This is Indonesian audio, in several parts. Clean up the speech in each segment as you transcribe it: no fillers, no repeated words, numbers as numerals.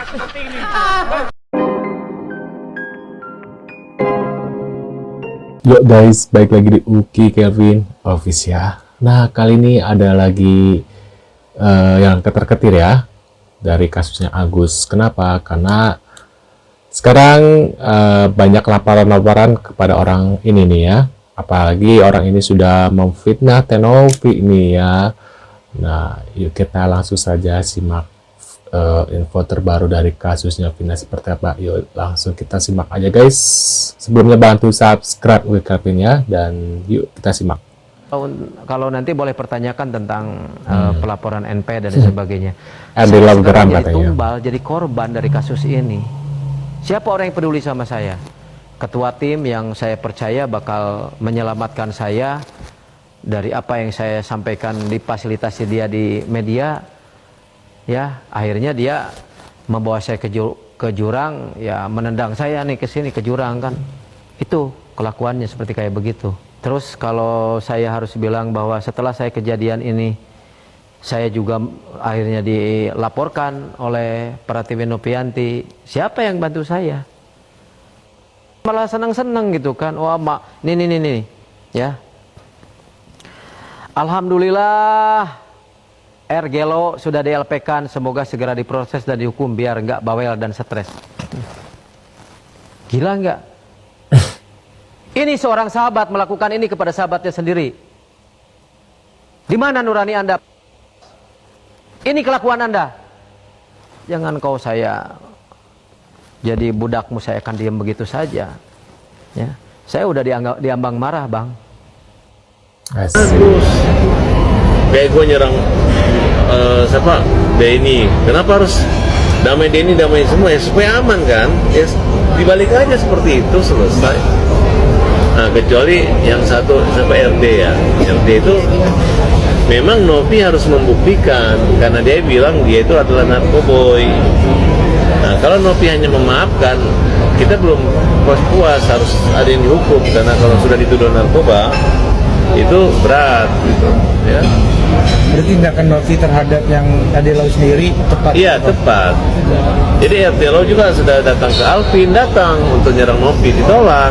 Yuk guys, balik lagi di Uki Kevin Official. Nah, kali ini ada lagi yang ketar-ketir ya dari kasusnya Agus. Kenapa? Karena sekarang banyak laporan-laporan kepada orang ini nih ya. Apalagi orang ini sudah memfitnah Tenovi ini ya. Nah, yuk kita langsung saja simak info terbaru dari kasusnya Vina seperti apa. Yuk langsung kita simak aja guys. Sebelumnya bantu subscribe Kevin ya, dan yuk kita simak. Kalau nanti boleh pertanyakan tentang pelaporan NP dan sebagainya. Ada laporan jadi katanya. Tumbal, jadi korban dari kasus ini. Siapa orang yang peduli sama saya? Ketua tim yang saya percaya bakal menyelamatkan saya dari apa yang saya sampaikan di fasilitasi dia di media. Ya, akhirnya dia membawa saya ke jurang, ya menendang saya nih ke sini ke jurang kan. Itu kelakuannya seperti kayak begitu. Terus kalau saya harus bilang bahwa setelah saya kejadian ini, saya juga akhirnya dilaporkan oleh Pratiwi Nopianti. Siapa yang bantu saya? Malah senang-senang gitu kan. Wah, nih, ya. Alhamdulillah, Gelo sudah di-LP-kan. Semoga segera diproses dan dihukum biar nggak bawel dan stres. Gila nggak? Ini seorang sahabat melakukan ini kepada sahabatnya sendiri. Di mana nurani Anda? Ini kelakuan Anda. Jangan kau saya jadi budakmu, saya akan diam begitu saja. Ya, saya udah diambang marah, Bang. Terus kayak gue nyerang siapa? Denny. Kenapa harus damai Denny, damai semua ya supaya aman kan? Ya dibalik aja seperti itu selesai. Nah, kecuali yang satu siapa RD ya. RD itu memang Novi harus membuktikan karena dia bilang dia itu adalah narkoboy. Nah, kalau Novi hanya memaafkan, kita belum puas-puas, harus ada yang dihukum karena kalau sudah dituduh narkoba itu berat gitu ya. Berarti tindakan Novi terhadap yang Adelo sendiri tepat? Iya, tepat. Jadi Adelo juga sudah datang ke Alvin, datang untuk nyerang Novi, ditolak.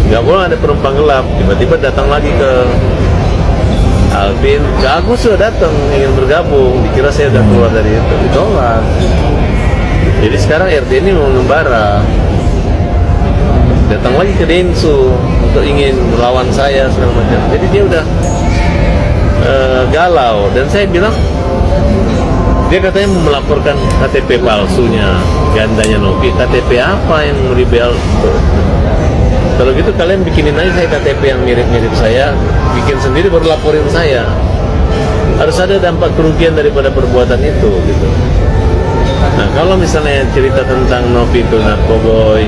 Nggak boleh ada penumpang gelap, tiba-tiba datang lagi ke Alvin, ke Agus sudah datang ingin bergabung, dikira saya udah keluar dari itu, ditolak. Jadi sekarang RD ini mau membara, datang lagi ke Densu untuk ingin melawan saya segala macam. Jadi dia udah galau, dan saya bilang dia katanya mau melaporkan KTP palsunya gandanya Novi. KTP apa yang mau dibel? Kalau gitu kalian bikinin aja saya KTP yang mirip-mirip saya, bikin sendiri baru laporin saya. Harus ada dampak kerugian daripada perbuatan itu gitu. Nah, kalau misalnya cerita tentang Novi itu narkoboy,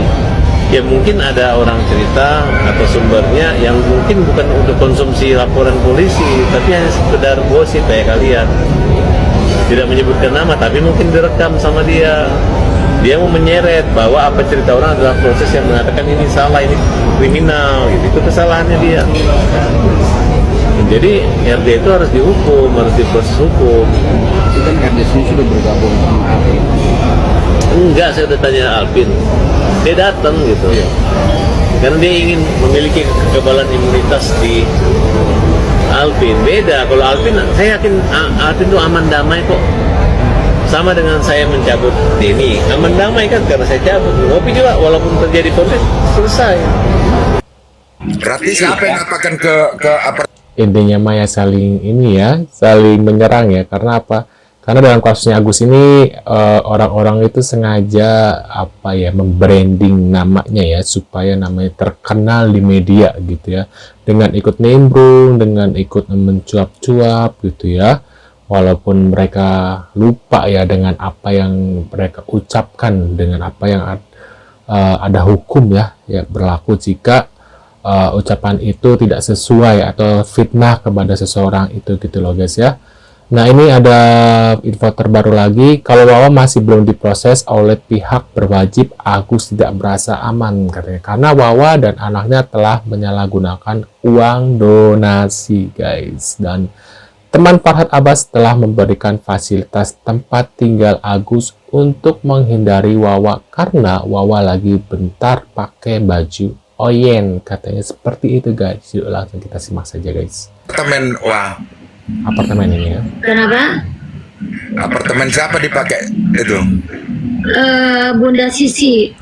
ya mungkin ada orang cerita atau sumbernya yang mungkin bukan untuk konsumsi laporan polisi, tapi hanya sekedar gosip kayak kalian. Tidak menyebutkan nama, tapi mungkin direkam sama dia. Dia mau menyeret bahwa apa cerita orang adalah proses yang mengatakan ini salah, ini kriminal, gitu. Itu kesalahannya dia. Jadi RD itu harus dihukum, harus diproses hukum. Itu kan RD sini sudah bergabung sama Alvin. Enggak, saya udah tanya Alvin. Dia datang gitu. Karena dia ingin memiliki kekebalan imunitas di Alvin. Beda, kalau Alvin, saya yakin Alvin itu aman damai kok. Sama dengan saya mencabut Denny, aman damai kan karena saya cabut. Ngopi juga walaupun terjadi konflik selesai. Berarti siapa yang apakan ke apa? Intinya Maya saling ini ya, saling menyerang ya. Karena apa? Karena dalam kasusnya Agus ini orang-orang itu sengaja apa ya, membranding namanya ya supaya namanya terkenal di media gitu ya, dengan ikut nimbrung, dengan ikut mencuap-cuap gitu ya. Walaupun mereka lupa ya dengan apa yang mereka ucapkan, dengan apa yang ada hukum ya berlaku jika ucapan itu tidak sesuai atau fitnah kepada seseorang itu gitu loh guys ya. Nah, ini ada info terbaru lagi, kalau Wawa masih belum diproses oleh pihak berwajib, Agus tidak merasa aman katanya, karena Wawa dan anaknya telah menyalahgunakan uang donasi guys. Dan Teman Farhad Abbas telah memberikan fasilitas tempat tinggal Agus untuk menghindari Wawa karena Wawa lagi bentar pakai baju Oyen, katanya seperti itu guys. Yuk langsung kita simak saja guys. Apartemen, wah, Apartemen ini ya. Kenapa? apartemen siapa dipakai itu? Bunda Sisi.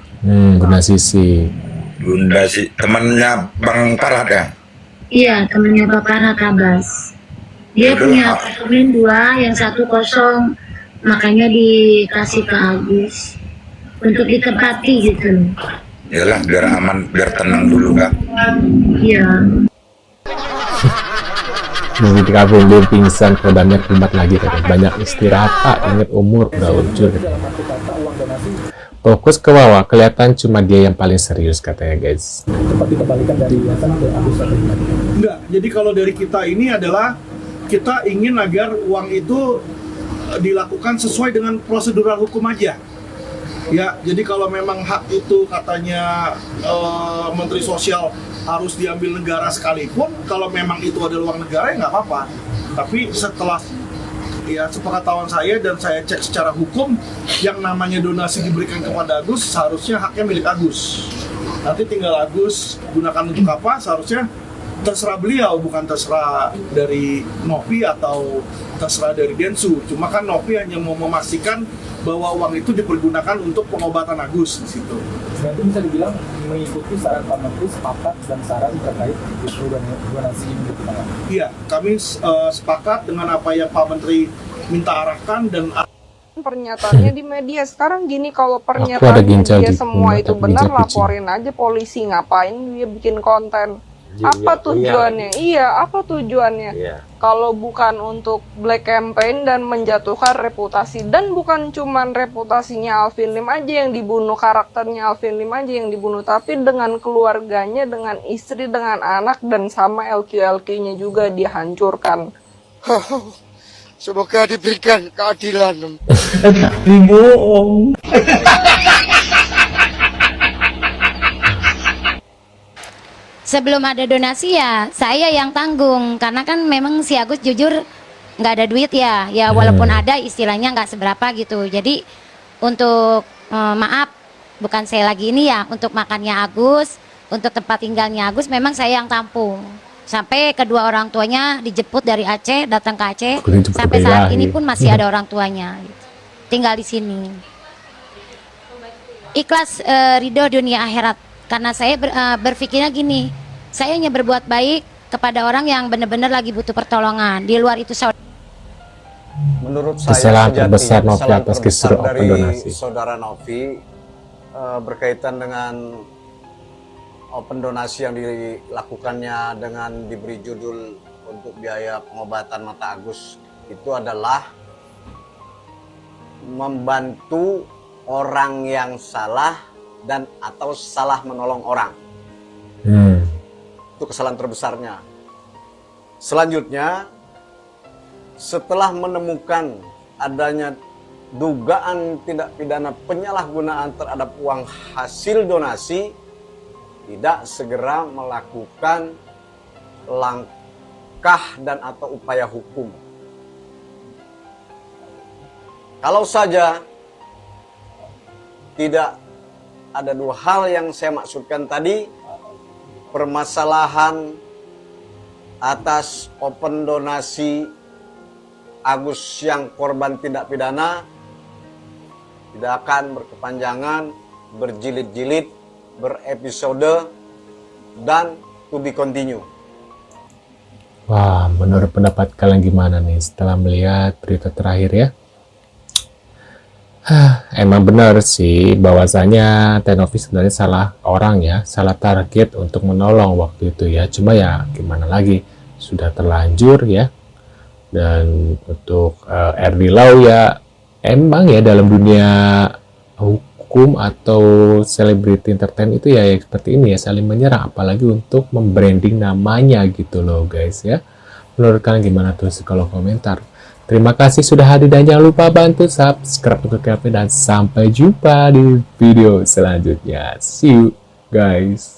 Bunda Sisi. Bunda si temannya Bang Farhad ya? Iya, temannya Bapak Farhad Abbas. Dia punya apartemen 2, yang 1 kosong, makanya dikasih ke Agus untuk ditempati gitu. Yalah, biar aman, biar tenang dulu Kak. Iya. Mungkin kabur dia pingsan, korbannya kumat lagi katanya. Banyak istirahat Pak, ingat umur udah ucur. Fokus ke Wawa, kelihatan cuma dia yang paling serius katanya guys. Enggak, jadi kalau dari kita ini adalah kita ingin agar uang itu dilakukan sesuai dengan prosedural hukum aja. Ya, jadi kalau memang hak itu katanya Menteri Sosial harus diambil negara sekalipun, kalau memang itu adalah uang negara ya nggak apa-apa. Tapi setelah ya sepengetahuan saya dan saya cek secara hukum, yang namanya donasi diberikan kepada Agus seharusnya haknya milik Agus. Nanti tinggal Agus gunakan untuk apa, seharusnya terserah beliau, bukan terserah dari Novi atau terserah dari Densu. Cuma kan Novi hanya mau memastikan bahwa uang itu dipergunakan untuk pengobatan Agus di situ. Berarti bisa dibilang mengikuti saran Pak Menteri, sepakat dan saran terkait justru donasi ini gitu Pak. Iya, kami sepakat dengan apa yang Pak Menteri minta arahkan dan pernyataannya di media. Sekarang gini, kalau Aku ada pernyataan ginjal dia di semua rumah, itu tapi benar, ginjal kucing. laporin aja polisi. Ngapain dia bikin konten? Apa tujuannya? Iya, apa tujuannya? Kalau bukan untuk black campaign dan menjatuhkan reputasi, dan bukan cuman reputasinya Alvin Lim aja yang dibunuh, karakternya Alvin Lim aja yang dibunuh, tapi dengan keluarganya, dengan istri, dengan anak, dan sama LQ-LQ-nya juga dihancurkan. Semoga diberikan keadilan. Sebelum ada donasi ya saya yang tanggung, karena kan memang si Agus jujur nggak ada duit ya, walaupun ada istilahnya nggak seberapa gitu. Jadi untuk maaf, bukan saya lagi ini ya, untuk makannya Agus, untuk tempat tinggalnya Agus memang saya yang tampung. Sampai kedua orang tuanya dijemput dari Aceh, datang ke Aceh, sampai saat ini pun masih ada orang tuanya tinggal di sini. Ikhlas, ridho dunia akhirat. Karena saya berpikirnya gini, saya hanya berbuat baik kepada orang yang benar-benar lagi butuh pertolongan. Di luar itu menurut Kesalahan saya terbesar Novi kesalahan atas terbesar kisru dari open donasi. saudara Novi berkaitan dengan open donasi yang dilakukannya dengan diberi judul untuk biaya pengobatan mata Agus, itu adalah membantu orang yang salah dan atau salah menolong orang. Itu kesalahan terbesarnya. Selanjutnya, setelah menemukan adanya dugaan tindak pidana penyalahgunaan terhadap uang hasil donasi, tidak segera melakukan langkah dan atau upaya hukum. Kalau saja tidak ada dua hal yang saya maksudkan tadi, permasalahan atas open donasi Agus yang korban tindak pidana tidak akan berkepanjangan, berjilid-jilid, berepisode, dan to be continue. Wah, menurut pendapat kalian gimana nih setelah melihat berita terakhir ya? Emang benar sih bahwasanya Novi sebenarnya salah orang ya, salah target untuk menolong waktu itu ya. Cuma ya gimana lagi, sudah terlanjur ya. Dan untuk RD Lau ya, emang ya dalam dunia hukum atau selebriti entertain itu ya seperti ini ya, saling menyerang, apalagi untuk membranding namanya gitu loh guys ya. Menurut kalian gimana, tulis di kolom komentar. Terima kasih sudah hadir dan jangan lupa bantu subscribe untuk kami, dan sampai jumpa di video selanjutnya. See you guys.